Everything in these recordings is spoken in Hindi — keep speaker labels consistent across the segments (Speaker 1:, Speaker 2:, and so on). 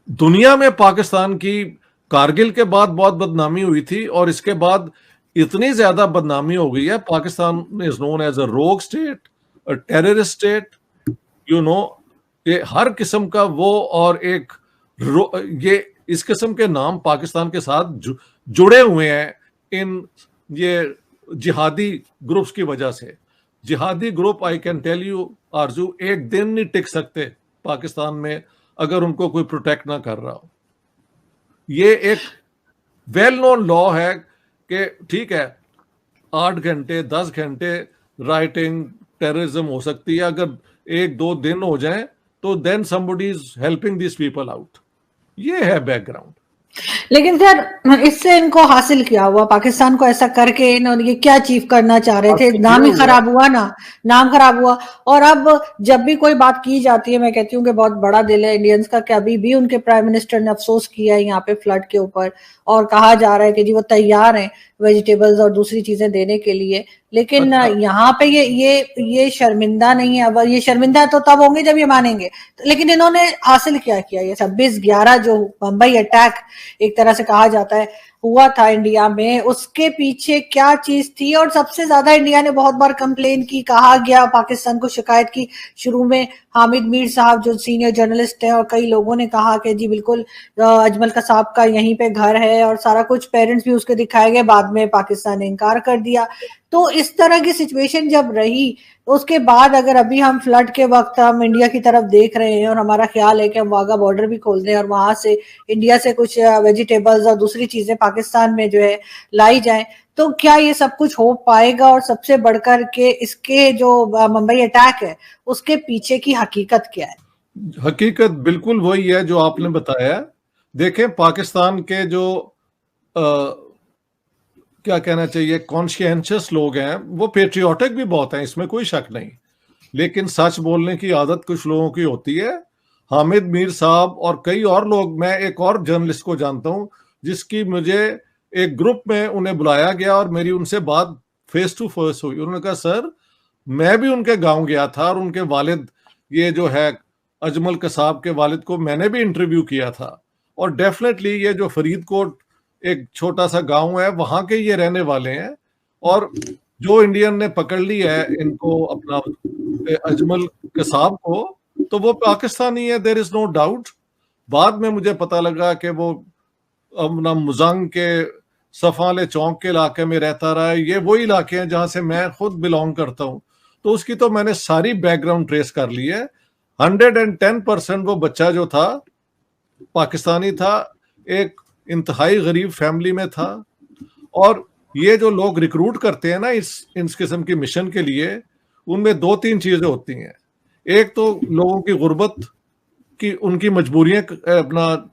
Speaker 1: दुनिया में पाकिस्तान की कारगिल के बाद बहुत बदनामी हुई थी और इसके बाद इतनी ज्यादा बदनामी हो गई है। Pakistan is known as a rogue state, a terrorist state, you know. ये हर किस्म का वो और एक ये इस किस्म के नाम पाकिस्तान के साथ जुड़े हुए हैं इन ये जिहादी ग्रुप्स की वजह से। जिहादी group, I can tell you Arzoo, एक दिन नहीं टिक सकते पाकिस्तान में अगर उनको कोई प्रोटेक्ट ना कर रहा हो। ये एक वेल नोन लॉ है कि ठीक है, 8 घंटे 10 घंटे राइटिंग टेररिज्म हो सकती है, अगर 1-2 दिन हो जाए तो then somebody is helping this people out. ये है बैकग्राउंड।
Speaker 2: लेकिन सर इससे इनको हासिल क्या हुआ? पाकिस्तान को ऐसा करके इन्होंने ये क्या अचीव करना चाह रहे थे?
Speaker 1: हासिल ये
Speaker 2: नाम ही
Speaker 1: हुआ,
Speaker 2: खराब हुआ ना, नाम खराब हुआ। और अब जब भी कोई बात की जाती है, मैं कहती हूँ कि बहुत बड़ा दिल है इंडियंस का कि अभी भी उनके प्राइम मिनिस्टर ने अफसोस किया है यहाँ पे फ्लड के ऊपर, और कहा जा रहा है कि जी वो तैयार हैं वेजिटेबल्स और दूसरी चीजें देने के लिए। लेकिन
Speaker 1: अच्छा
Speaker 2: यहाँ पे ये शर्मिंदा नहीं है। अब ये शर्मिंदा तो तब होंगे जब ये मानेंगे। लेकिन इन्होंने हासिल क्या किया? ये 26/11 जो मुंबई अटैक एक तरह से कहा जाता है हुआ था इंडिया में, उसके पीछे क्या चीज थी? और सबसे ज्यादा इंडिया ने बहुत बार कंप्लेन की, कहा गया, पाकिस्तान को शिकायत की शुरू में। हामिद मीर साहब जो सीनियर जर्नलिस्ट हैं और कई लोगों ने कहा कि जी बिल्कुल अजमल कसाब का यहीं पे घर है और सारा कुछ, पेरेंट्स भी उसके दिखाए गए। बाद में पाकिस्तान ने इनकार कर दिया। तो इस तरह की सिचुएशन जब रही, तो उसके बाद अगर अभी हम फ्लड के वक्त हम इंडिया की तरफ देख रहे हैं और हमारा ख्याल है कि हम वाघा बॉर्डर भी खोल दें और वहां से इंडिया से कुछ वेजिटेबल्स और दूसरी चीजें पाकिस्तान में जो है लाई जाएं, तो क्या ये सब कुछ हो पाएगा? और सबसे बढ़कर के इसके जो मुंबई अटैक है उसके पीछे की हकीकत क्या है?
Speaker 1: हकीकत बिल्कुल वही है जो आपने बताया। देखें, पाकिस्तान के जो क्या कहना चाहिए, कॉन्शियंशियस लोग हैं, वो पेट्रियाटिक भी बहुत हैं, इसमें कोई शक नहीं। लेकिन सच बोलने की आदत कुछ लोगों की होती है। हामिद मीर साहब और कई और लोग, मैं एक और जर्नलिस्ट को जानता हूं जिसकी मुझे एक ग्रुप में उन्हें बुलाया गया और मेरी उनसे बात फेस टू फेस हुई। उन्होंने कहा, सर मैं भी उनके गांव गया था और उनके वालिद, ये जो है अजमल कसाब के वालिद को मैंने भी इंटरव्यू किया था। और डेफिनेटली ये जो फरीदकोट एक छोटा सा गांव है, वहां के ये रहने वाले हैं। और जो इंडियन ने पकड़ ली है इनको, अपना अजमल कसाब को, तो वो पाकिस्तानी है, देर इज नो डाउट। बाद में मुझे पता लगा कि वो अपना मुजंग के सफाले चौक के इलाके में रहता रहा है। ये वही इलाके हैं जहां से मैं खुद बिलोंग करता हूं। तो उसकी तो मैंने सारी बैकग्राउंड ट्रेस कर ली है। 110% वो बच्चा जो था पाकिस्तानी था, एक इंतहाई गरीब फैमिली में था। और ये जो लोग रिक्रूट करते हैं ना इस किस्म की मिशन के लिए, उनमें 2-3 चीजें होती हैं। एक तो लोगों की गुर्बत की, उनकी मजबूरियां अपना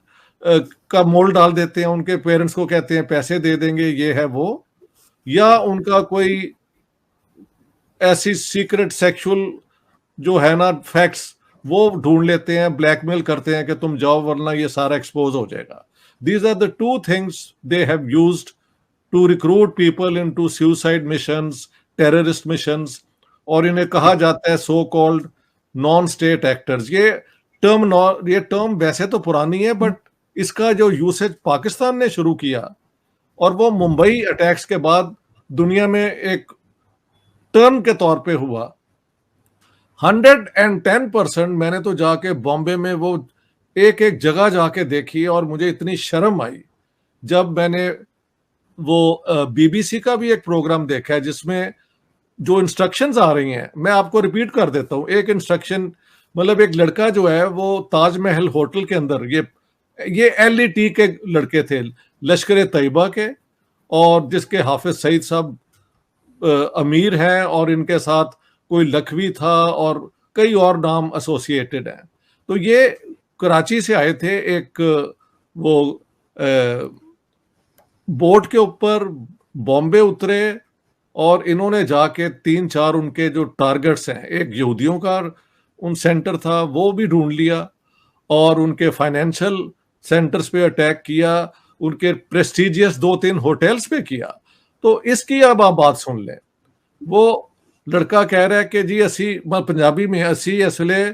Speaker 1: का मोल डाल देते हैं, उनके पेरेंट्स को कहते हैं पैसे दे देंगे, ये है वो। या उनका कोई ऐसी सीक्रेट सेक्सुअल जो है ना फैक्ट्स, वो ढूंढ लेते हैं, ब्लैकमेल करते हैं कि तुम जाओ वरना ये सारा एक्सपोज हो जाएगा। These are the two things they have used to recruit people into suicide missions, terrorist missions. और इन्हें कहा जाता है so called non state actors. ये टर्म वैसे तो पुरानी है, बट इसका जो यूसेज पाकिस्तान ने शुरू किया और वो मुंबई अटैक्स के बाद दुनिया में एक टर्न के तौर पे हुआ। 110% मैंने तो जाके बॉम्बे में वो एक एक जगह जाके देखी और मुझे इतनी शर्म आई जब मैंने वो बीबीसी का भी एक प्रोग्राम देखा है जिसमें जो इंस्ट्रक्शंस आ रही हैं, मैं आपको रिपीट कर देता हूँ। एक इंस्ट्रक्शन, मतलब एक लड़का जो है वो ताजमहल होटल के अंदर, ये एलईटी के लड़के थे, लश्कर तैयबा के, और जिसके हाफिज सईद साहब अमीर हैं, और इनके साथ कोई लखवी था और कई और नाम एसोसिएटेड हैं। तो ये कराची से आए थे, एक वो बोट के ऊपर बॉम्बे उतरे और इन्होंने जाके 3-4 उनके जो टारगेट्स हैं, एक यहूदियों का उन सेंटर था वो भी ढूंढ लिया, और उनके फाइनेंशियल सेंटर्स पे अटैक किया, उनके प्रेस्टिजियस 2-3 होटल्स पे किया। तो इसकी अब आप बात सुन लें। वो लड़का कह रहा है कि जी असी पंजाबी में, असी इसलिए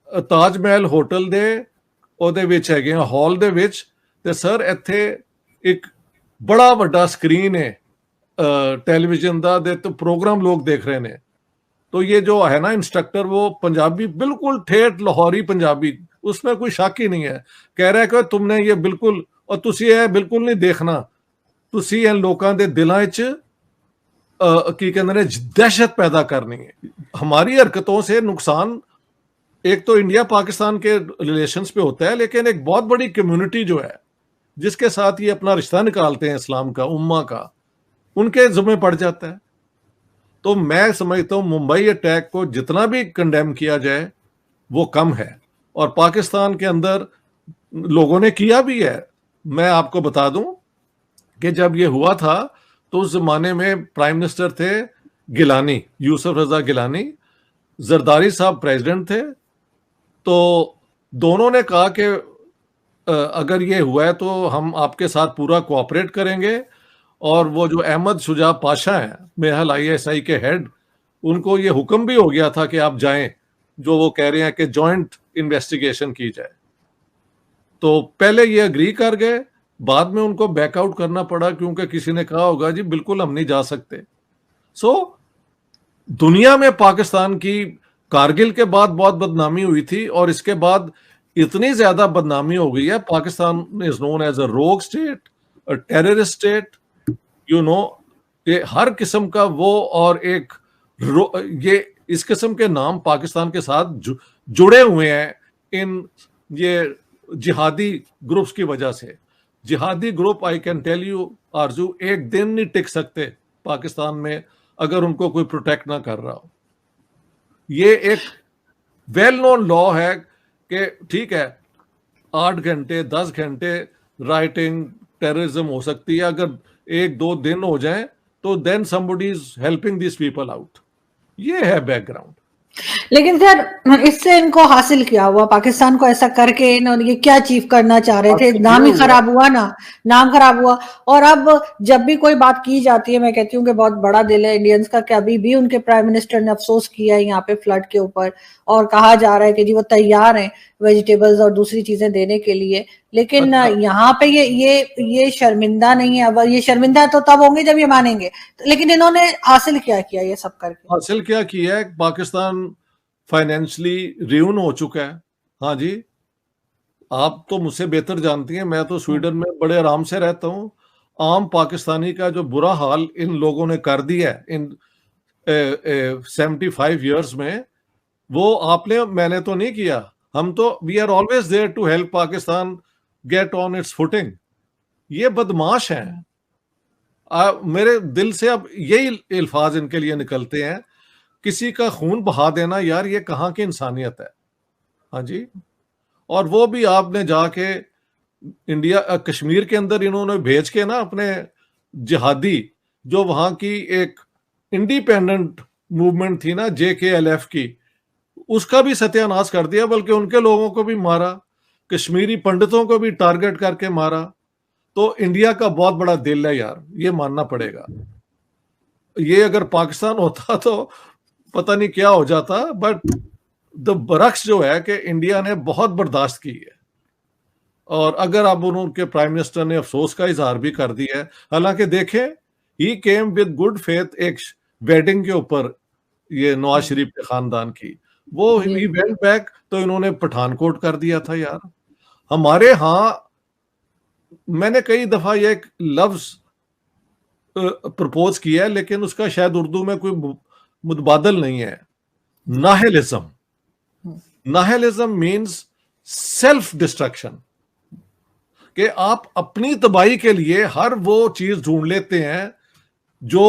Speaker 1: ताजमहल होटल दे ਉਹਦੇ ਵਿੱਚ ਹੈਗੇ ਆ ਹਾਲ ਦੇ ਵਿੱਚ, ਤੇ ਸਰ ਇੱਥੇ ਇੱਕ ਬੜਾ ਵੱਡਾ ਸਕਰੀਨ ਹੈ टेलीविजन ਦਾ, ਦੇ तो प्रोग्राम लोग देख रहे हैं। तो ये जो है ना इंस्ट्रक्टर, वो पंजाबी बिल्कुल ठेठ लाहौरी पंजाबी, उसमें कोई शक ही नहीं है। कह रहा है कि तुमने ये बिल्कुल, और तुसी ये बिल्कुल नहीं देखना, तुसी इन लोगों के दिलों च की कहते हैं दहशत पैदा करनी है। हमारी हरकतों से नुकसान एक तो इंडिया पाकिस्तान के रिलेशंस पे होता है, लेकिन एक बहुत बड़ी कम्युनिटी जो है जिसके साथ ये अपना रिश्ता निकालते हैं इस्लाम का, उम्मा का, उनके ज़िम्मे पड़ जाता है। तो मैं समझता हूँ मुंबई अटैक को जितना भी कंडेम किया जाए वो कम है, और पाकिस्तान के अंदर लोगों ने किया भी है। मैं आपको बता दूं कि जब ये हुआ था तो उस जमाने में प्राइम मिनिस्टर थे गिलानी, यूसुफ रजा गिलानी, जरदारी साहब प्रेसिडेंट थे। तो दोनों ने कहा कि अगर ये हुआ है तो हम आपके साथ पूरा कोऑपरेट करेंगे, और वो जो अहमद शुजा पाशा हैं मेहल ISI के हेड, उनको ये हुक्म भी हो गया था कि आप जाएं, जो वो कह रहे हैं कि जॉइंट इन्वेस्टिगेशन की जाए। तो पहले ये अग्री कर गए, बाद में उनको बैकआउट करना पड़ा क्योंकि किसी ने कहा होगा जी बिल्कुल हम नहीं जा सकते। सो दुनिया में पाकिस्तान की कारगिल के बाद बहुत बदनामी हुई थी, और इसके बाद इतनी ज्यादा बदनामी हो गई है। Pakistan is known as a rogue state, a terrorist state, you know, ये हर किस्म का वो, और एक ये इस किस्म के नाम पाकिस्तान के साथ जुड़े हुए हैं इन ये जिहादी ग्रुप्स की वजह से। जिहादी group, I can tell you Arzoo, एक दिन नहीं टिक सकते पाकिस्तान में अगर उनको कोई प्रोटेक्ट ना कर रहा हो। ये एक वेल नोन लॉ है कि ठीक है 8 घंटे 10 घंटे राइटिंग टेररिज्म हो सकती है, अगर 1-2 दिन हो जाए तो then somebody is helping this people out. ये है बैकग्राउंड।
Speaker 2: लेकिन सर इससे इनको हासिल क्या हुआ? पाकिस्तान को ऐसा करके इन्होंने ये क्या अचीव करना चाह रहे थे? नाम ही खराब हुआ ना, नाम खराब हुआ। और अब जब भी कोई बात की जाती है, मैं कहती हूँ कि बहुत बड़ा दिल है इंडियंस का कि अभी भी उनके प्राइम मिनिस्टर ने अफसोस किया है यहाँ पे फ्लड के ऊपर, और कहा जा रहा है कि जी वो तैयार हैं वेजिटेबल्स और दूसरी चीजें देने के लिए। लेकिन यहाँ पे ये शर्मिंदा नहीं है। अब ये शर्मिंदा तो तब होंगे जब ये मानेंगे। लेकिन इन्होंने हासिल क्या किया ये सब करके?
Speaker 1: हासिल क्या किया है? पाकिस्तान फाइनेंशियली रियून हो चुका है। हाँ जी, आप तो मुझसे बेहतर जानती हैं, मैं तो स्वीडन में बड़े आराम से रहता हूँ। आम पाकिस्तानी का जो बुरा हाल इन लोगों ने कर दिया है इन 75 ईयर्स में, वो आपने मैंने तो नहीं किया। हम तो we are always there to help Pakistan get on its footing. ये बदमाश हैं। मेरे दिल से अब यही अल्फाज इनके लिए निकलते हैं, किसी का खून बहा देना, यार ये कहाँ की इंसानियत है? हाँ जी। और वो भी आपने जाके इंडिया कश्मीर के अंदर इन्होंने भेज के ना अपने जिहादी, जो वहां की एक इंडिपेंडेंट मूवमेंट थी ना JKLF की, उसका भी सत्यानाश कर दिया, बल्कि उनके लोगों को भी मारा, कश्मीरी पंडितों को भी टारगेट करके मारा। तो इंडिया का बहुत बड़ा दिल है यार, ये मानना पड़ेगा। ये अगर पाकिस्तान होता तो पता नहीं क्या हो जाता, बट द बरक्स जो है कि इंडिया ने बहुत बर्दाश्त की है। और अगर अब उनके प्राइम मिनिस्टर ने अफसोस का इजहार भी कर दिया है, हालांकि देखें ही केम विद गुड फेथ एक वेडिंग के ऊपर, ये नवाज शरीफ के खानदान की, वो ही वेंट बैक, तो इन्होंने पठानकोट कर दिया था यार। हमारे यहाँ मैंने कई दफा ये एक लफ्ज प्रपोज किया है, लेकिन उसका शायद उर्दू में कोई मुतबादल नहीं है। Nihilism. Nihilism means self destruction, कि आप अपनी तबाही के लिए हर वो चीज ढूंढ लेते हैं जो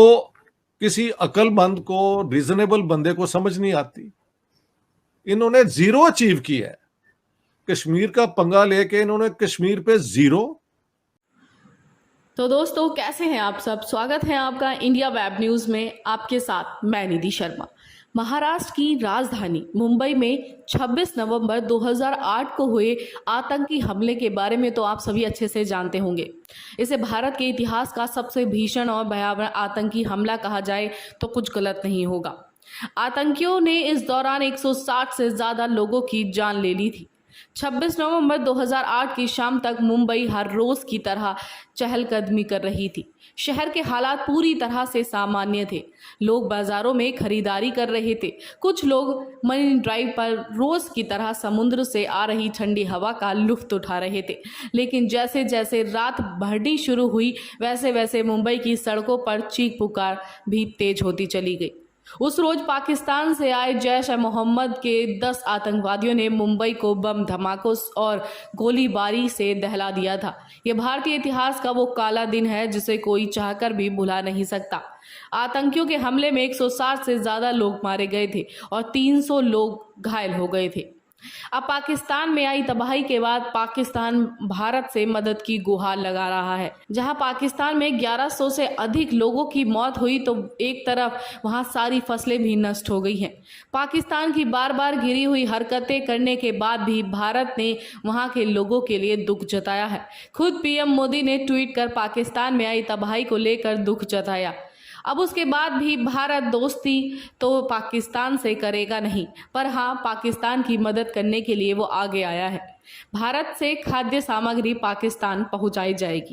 Speaker 1: किसी अक्लमंद को, रीजनेबल बंदे को समझ नहीं आती। इन्होंने जीरो अचीव किया है। कश्मीर का पंगा लेके इन्होंने कश्मीर पे जीरो।
Speaker 3: तो दोस्तों कैसे हैं आप सब? स्वागत है आपका इंडिया वेब न्यूज में। आपके साथ मैं निधि शर्मा। महाराष्ट्र की राजधानी मुंबई में 26 नवंबर 2008 को हुए आतंकी हमले के बारे में तो आप सभी अच्छे से जानते होंगे। इसे भारत के इतिहास का सबसे भीषण और भयावह आतंकी हमला कहा जाए तो कुछ गलत नहीं होगा। आतंकियों ने इस दौरान 160 से ज्यादा लोगों की जान ले ली थी। 26 नवंबर 2008 की शाम तक मुंबई हर रोज की तरह चहलकदमी कर रही थी। शहर के हालात पूरी तरह से सामान्य थे। लोग बाजारों में खरीदारी कर रहे थे। कुछ लोग मरीन ड्राइव पर रोज की तरह समुद्र से आ रही ठंडी हवा का लुत्फ उठा रहे थे। लेकिन जैसे जैसे रात बढ़नी शुरू हुई, वैसे वैसे मुंबई की सड़कों पर चीख पुकार भी तेज होती चली गई। उस रोज पाकिस्तान से आए जैश ए मोहम्मद के 10 आतंकवादियों ने मुंबई को बम धमाकों और गोलीबारी से दहला दिया था। यह भारतीय इतिहास का वो काला दिन है जिसे कोई चाहकर भी भुला नहीं सकता। आतंकियों के हमले में 160 से ज्यादा लोग मारे गए थे और 300 लोग घायल हो गए थे। अब पाकिस्तान में आई तबाही के बाद पाकिस्तान भारत से मदद की गुहार लगा रहा है। जहां पाकिस्तान में 1100 से अधिक लोगों की मौत हुई तो एक तरफ वहां सारी फसलें भी नष्ट हो गई हैं। पाकिस्तान की बार बार गिरी हुई हरकतें करने के बाद भी भारत ने वहां के लोगों के लिए दुख जताया है। खुद पीएम मोदी ने ट्वीट कर पाकिस्तान में आई तबाही को लेकर दुख जताया। अब उसके बाद भी भारत दोस्ती तो पाकिस्तान से करेगा नहीं, पर हाँ, पाकिस्तान की मदद करने के लिए वो आगे आया है। भारत से खाद्य सामग्री पाकिस्तान पहुंचाई जाएगी।